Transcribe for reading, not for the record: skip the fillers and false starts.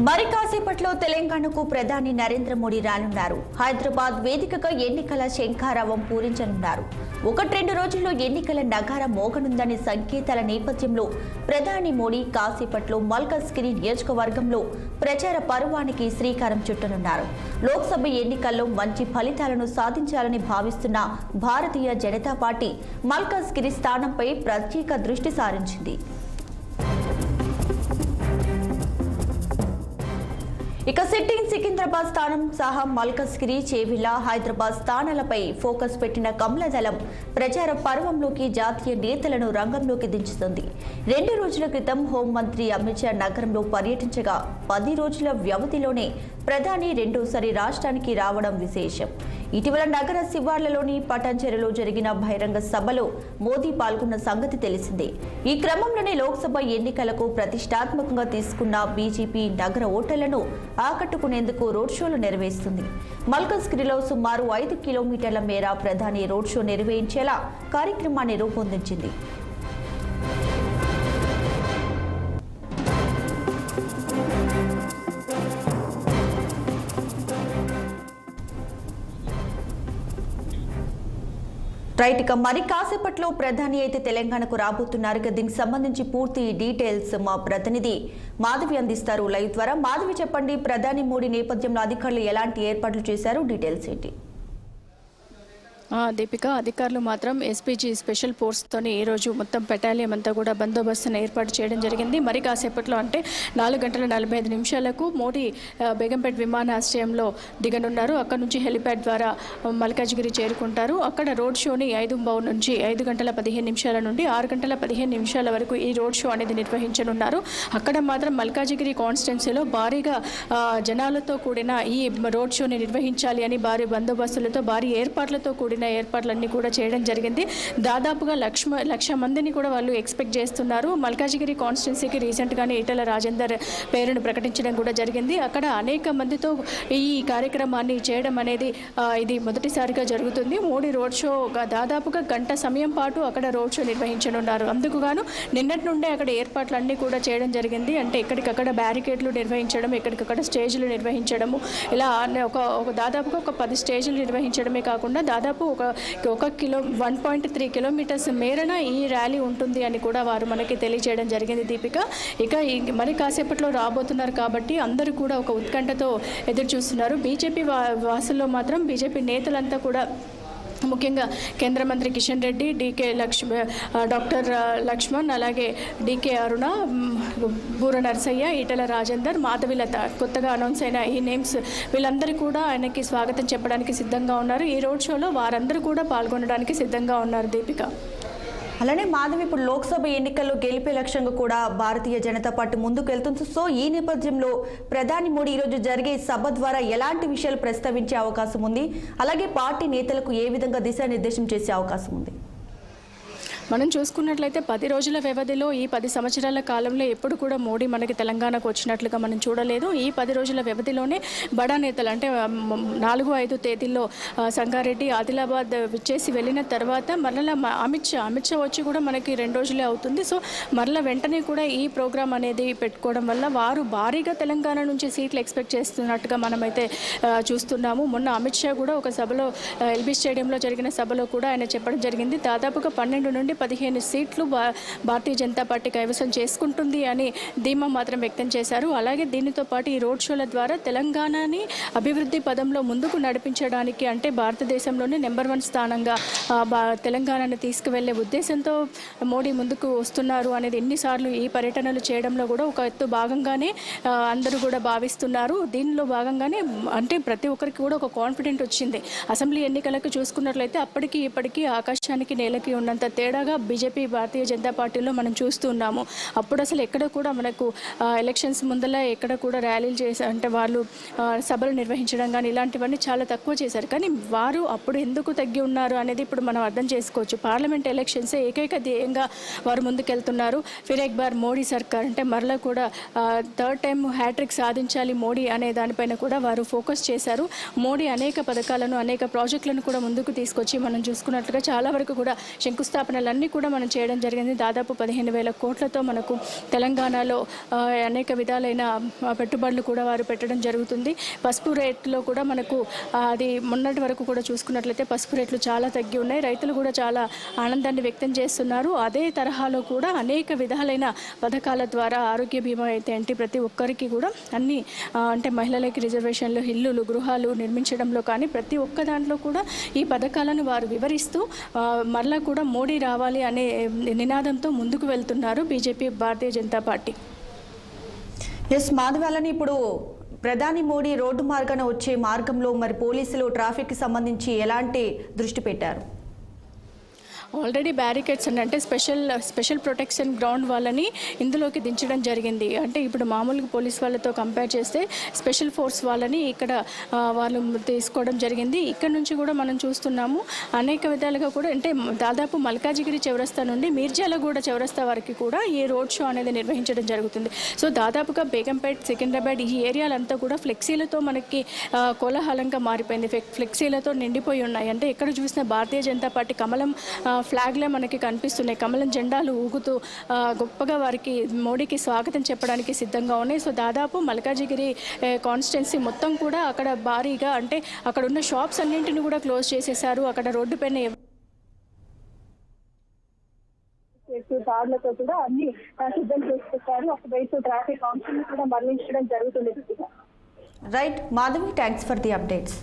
మరి కాసేపట్లో తెలంగాణకు ప్రధాని నరేంద్ర మోడీ రానున్నారు. హైదరాబాద్ వేదికగా ఎన్నికల శంఖారావం పూరించనున్నారు. 1-2 రోజుల్లో ఎన్నికల నగార మోగనుందనే సంకేతాల నేపథ్యంలో ప్రధాని మోడీ కాసేపట్లో మల్కజ్గిరి నియోజకవర్గంలో ప్రచార పర్వానికి శ్రీకారం చుట్టనున్నారు. లోక్సభ ఎన్నికల్లో మంచి ఫలితాలను సాధించాలని భావిస్తున్న భారతీయ జనతా పార్టీ మల్కజ్గిరి స్థానంపై ప్రత్యేక దృష్టి సారించింది. ఇక సిట్టింగ్ సికింద్రాబాద్ స్థానం సహా మల్కజ్గిరి, చేవెళ్ల, హైదరాబాద్ స్థానాలపై ఫోకస్ పెట్టిన కమలదళం ప్రచార పర్వంలోకి జాతీయ నేతలను రంగంలోకి దించుతుంది. 2 రోజుల క్రితం హోంమంత్రి అమిత్ షా నగరంలో పర్యటించగా 10 రోజుల వ్యవధిలోనే ప్రధాని రెండోసారి రాష్ట్రానికి రావడం విశేషం. ఇటీవల నగర శివార్లలోని పటాన్చెరులో జరిగిన బహిరంగ సభలో మోదీ పాల్గొన్న సంగతి తెలిసిందే. ఈ క్రమంలోనే లోక్సభ ఎన్నికలకు ప్రతిష్టాత్మకంగా తీసుకున్న బీజేపీ నగర ఓటర్లను ఆకట్టుకునేందుకు రోడ్ షోలు నిర్వహిస్తుంది. మల్కజ్గిరిలో సుమారు 5 కిలోమీటర్ల మేర ప్రధాని రోడ్ షో నిర్వహించేలా కార్యక్రమాన్ని రూపొందించింది. రైట్, ఇక మరి కాసేపట్లో ప్రధాని అయితే తెలంగాణకు రాబోతున్నారు. దీనికి సంబంధించి పూర్తి డీటెయిల్స్ మా ప్రతినిధి మాధవి అందిస్తారు లైవ్ ద్వారా. మాధవి, చెప్పండి, ప్రధాని మోడీ నేపథ్యంలో అధికారులు ఎలాంటి ఏర్పాట్లు చేశారు, డీటెయిల్స్ ఏంటి? దీపిక, అధికారులు మాత్రం ఎస్పీజీ స్పెషల్ ఫోర్స్తోని ఈరోజు మొత్తం బెటాలియన్ అంతా కూడా బందోబస్తును ఏర్పాటు చేయడం జరిగింది. మరి కాసేపట్లో అంటే 4:45 మోడీ బేగంపేట విమానాశ్రయంలో దిగనున్నారు. అక్కడ నుంచి హెలిప్యాడ్ ద్వారా మల్కాజ్గిరి చేరుకుంటారు. అక్కడ రోడ్ షోని 5:15 నుంచి 5:15 నుండి 6:15 వరకు ఈ రోడ్ షో అనేది నిర్వహించనున్నారు. అక్కడ మాత్రం మల్కాజ్గిరి కాన్స్టిట్యున్సీలో భారీగా జనాలతో కూడిన ఈ రోడ్ షోని నిర్వహించాలి అని భారీ బందోబస్తులతో, భారీ ఏర్పాట్లతో కూడిన ఏర్పాట్లన్నీ కూడా చేయడం జరిగింది. దాదాపుగా 1,00,000 మందిని కూడా వాళ్ళు ఎక్స్పెక్ట్ చేస్తున్నారు. మల్కాజ్గిరి కాన్స్టిట్యున్సీకి రీసెంట్గానే ఈటెల రాజేందర్ పేరును ప్రకటించడం కూడా జరిగింది. అక్కడ అనేక మందితో ఈ కార్యక్రమాన్ని చేయడం అనేది ఇది మొదటిసారిగా జరుగుతుంది. మోడీ రోడ్ షో దాదాపుగా గంట సమయం పాటు అక్కడ రోడ్ షో నిర్వహించనున్నారు. అందుకు గాను నిన్నటి నుండే అక్కడ ఏర్పాట్లన్నీ కూడా చేయడం జరిగింది. అంటే ఎక్కడికక్కడ బ్యారికేడ్లు నిర్వహించడం, ఎక్కడికక్కడ స్టేజ్లు నిర్వహించడము, ఇలా దాదాపుగా ఒక 10 స్టేజ్లు నిర్వహించడమే కాకుండా దాదాపు ఒక 1.3 కిలోమీటర్స్ మేరన ఈ ర్యాలీ ఉంటుంది అని కూడా వారు మనకి తెలియజేయడం జరిగింది. దీపిక, ఇక మరి కాసేపట్లో రాబోతున్నారు కాబట్టి అందరూ కూడా ఒక ఉత్కంఠతో ఎదురు చూస్తున్నారు. బీజేపీ వాసుల్లో మాత్రం బీజేపీ నేతలంతా కూడా, ముఖ్యంగా కేంద్ర మంత్రి కిషన్ రెడ్డి, డాక్టర్ లక్ష్మణ్, అలాగే డీకే అరుణ, బూర నర్సయ్య, ఈటెల రాజేందర్, మాధవిలత, కొత్తగా అనౌన్స్ అయిన ఈ నేమ్స్ వీళ్ళందరూ కూడా ఆయనకి స్వాగతం చెప్పడానికి సిద్ధంగా ఉన్నారు. ఈ రోడ్ షోలో వారందరూ కూడా పాల్గొనడానికి సిద్ధంగా ఉన్నారు. దీపిక, అలానే మాధవి, ఇప్పుడు లోక్సభ ఎన్నికల్లో గెలిపే లక్ష్యంగా కూడా భారతీయ జనతా పార్టీ ముందుకు వెళ్తుంది. సో ఈ నేపథ్యంలో ప్రధాని మోడీ ఈరోజు జరిగే సభ ద్వారా ఎలాంటి విషయాలు ప్రస్తావించే అవకాశం ఉంది, అలాగే పార్టీ నేతలకు ఏ విధంగా దిశానిర్దేశం చేసే అవకాశం ఉంది? మనం చూసుకున్నట్లయితే 10 రోజుల వ్యవధిలో, ఈ 10 సంవత్సరాల కాలంలో ఎప్పుడు కూడా మోడీ మనకి తెలంగాణకు వచ్చినట్లుగా మనం చూడలేదు. ఈ 10 రోజుల వ్యవధిలోనే బడా నేతలు అంటే 4-5 తేదీల్లో సంగారెడ్డి, ఆదిలాబాద్ విచ్చేసి వెళ్ళిన తర్వాత మరలా అమిత్ షా వచ్చి కూడా మనకి 2 రోజులే అవుతుంది. సో మరలా వెంటనే కూడా ఈ ప్రోగ్రాం అనేది పెట్టుకోవడం వల్ల వారు భారీగా తెలంగాణ నుంచి సీట్లు ఎక్స్పెక్ట్ చేస్తున్నట్టుగా మనమైతే చూస్తున్నాము. మొన్న అమిత్ షా కూడా ఒక సభలో, ఎల్బీ స్టేడియంలో జరిగిన సభలో కూడా ఆయన చెప్పడం జరిగింది, దాదాపుగా 12 నుండి 15 సీట్లు భారతీయ జనతా పార్టీ కైవసం చేసుకుంటుంది అని ధీమా మాత్రం వ్యక్తం చేశారు. అలాగే దీనితో పాటు ఈ రోడ్ షోల ద్వారా తెలంగాణని అభివృద్ధి పదంలో ముందుకు నడిపించడానికి, అంటే భారతదేశంలోనే నెంబర్ 1 స్థానంగా తెలంగాణను తీసుకువెళ్లే ఉద్దేశంతో మోడీ ముందుకు వస్తున్నారు అనేది ఎన్నిసార్లు ఈ పర్యటనలు చేయడంలో కూడా ఒక ఎత్తు భాగంగానే అందరూ కూడా భావిస్తున్నారు. దీనిలో భాగంగానే అంటే ప్రతి ఒక్కరికి కూడా ఒక కాన్ఫిడెంట్ వచ్చింది. అసెంబ్లీ ఎన్నికలకు చూసుకున్నట్లయితే అప్పటికి ఇప్పటికీ ఆకాశానికి నేలకి ఉన్నంత తేడా బీజేపీ, భారతీయ జనతా పార్టీలో మనం చూస్తున్నాము. అప్పుడు అసలు ఎక్కడ కూడా మనకు ఎలక్షన్స్ ముందల ఎక్కడ కూడా ర్యాలీలు చేసి, అంటే వాళ్ళు సభలు నిర్వహించడం కానీ ఇలాంటివన్నీ చాలా తక్కువ చేశారు. కానీ వారు అప్పుడు ఎందుకు తగ్గి ఉన్నారు అనేది ఇప్పుడు మనం అర్థం చేసుకోవచ్చు. పార్లమెంట్ ఎలక్షన్స్ ఏకైక ధ్యేయంగా వారు ముందుకెళ్తున్నారు. ఫిర్ ఎక్ బార్ మోడీ సర్కార్, అంటే మరలా కూడా 3rd టైం హ్యాట్రిక్ సాధించాలి మోడీ అనే దానిపైన కూడా వారు ఫోకస్ చేశారు. మోడీ అనేక పథకాలను, అనేక ప్రాజెక్టులను కూడా ముందుకు తీసుకొచ్చి మనం చూసుకున్నట్లుగా చాలా వరకు కూడా శంకుస్థాపనలు ఇవన్నీ కూడా మనం చేయడం జరిగింది. దాదాపు 15,000 కోట్లతో మనకు తెలంగాణలో అనేక విధాలైన పెట్టుబడులు కూడా వారు పెట్టడం జరుగుతుంది. పసుపు రేట్లో కూడా మనకు అది మొన్నటి వరకు కూడా చూసుకున్నట్లయితే పసుపు రేట్లు చాలా తగ్గి ఉన్నాయి. రైతులు కూడా చాలా ఆనందాన్ని వ్యక్తం చేస్తున్నారు. అదే తరహాలో కూడా అనేక విధాలైన పథకాల ద్వారా ఆరోగ్య బీమా అయితే ఏంటి ప్రతి ఒక్కరికి కూడా అన్ని అంటే మహిళలకి రిజర్వేషన్లు, ఇల్లులు, గృహాలు నిర్మించడంలో కానీ ప్రతి ఒక్క దాంట్లో కూడా ఈ పథకాలను వారు వివరిస్తూ మరలా కూడా మోడీ రావాలి అనే నినాదంతో ముందుకు వెళ్తున్నారు BJP, Bharatiya Janata party. Yes మాధవాలని, ఇప్పుడు ప్రధాని మోడీ రోడ్డు మార్గాన వచ్చే మార్గంలో మరి పోలీసులు ట్రాఫిక్కి సంబంధించి ఎలాంటి దృష్టి పెట్టారు? ఆల్రెడీ బ్యారికేడ్స్ అంటే స్పెషల్ ప్రొటెక్షన్ గ్రౌండ్ వాళ్ళని ఇందులోకి దించడం జరిగింది. అంటే ఇప్పుడు మామూలుగా పోలీస్ వాళ్ళతో కంపేర్ చేస్తే స్పెషల్ ఫోర్స్ వాళ్ళని ఇక్కడ వాళ్ళు తీసుకోవడం జరిగింది. ఇక్కడ నుంచి కూడా మనం చూస్తున్నాము అనేక విధాలుగా కూడా అంటే దాదాపు మల్కాజిగిరి చౌరస్తా నుండి మీర్జాలగూడ చౌరస్తా వరకు కూడా ఈ రోడ్ షో అనేది నిర్వహించడం జరుగుతుంది. సో దాదాపుగా బేగంపేట్, సికింద్రాబాద్ ఈ ఏరియాలంతా కూడా ఫ్లెక్సీలతో మనకి కోలాహలంగా మారిపోయింది. ఫ్లెక్సీలతో నిండిపోయి ఉన్నాయి. అంటే ఎక్కడ చూసినా భారతీయ జనతా పార్టీ కమలం ఫ్లాగ్లే మనకి కనిపిస్తున్నాయి. కమలం జెండాలు ఊగుతూ గొప్పగా వారికి మోడీకి స్వాగతం చెప్పడానికి సిద్ధంగా ఉన్నాయి. సో దాదాపు మల్కాజిగిరి కాన్స్టిట్యున్సీ మొత్తం కూడా అక్కడ భారీగా అంటే అక్కడ ఉన్న షాప్స్ అన్నింటిని కూడా క్లోజ్ చేసేసారు. అక్కడ రోడ్డు పైన కార్లతో కూడా అన్ని సిద్ధం చేస్తారు. ఒకవైపు ట్రాఫిక్ ఆంక్షలు కూడా మరణించడం జరుగుతుంది. Right Madhavi, thanks for the updates.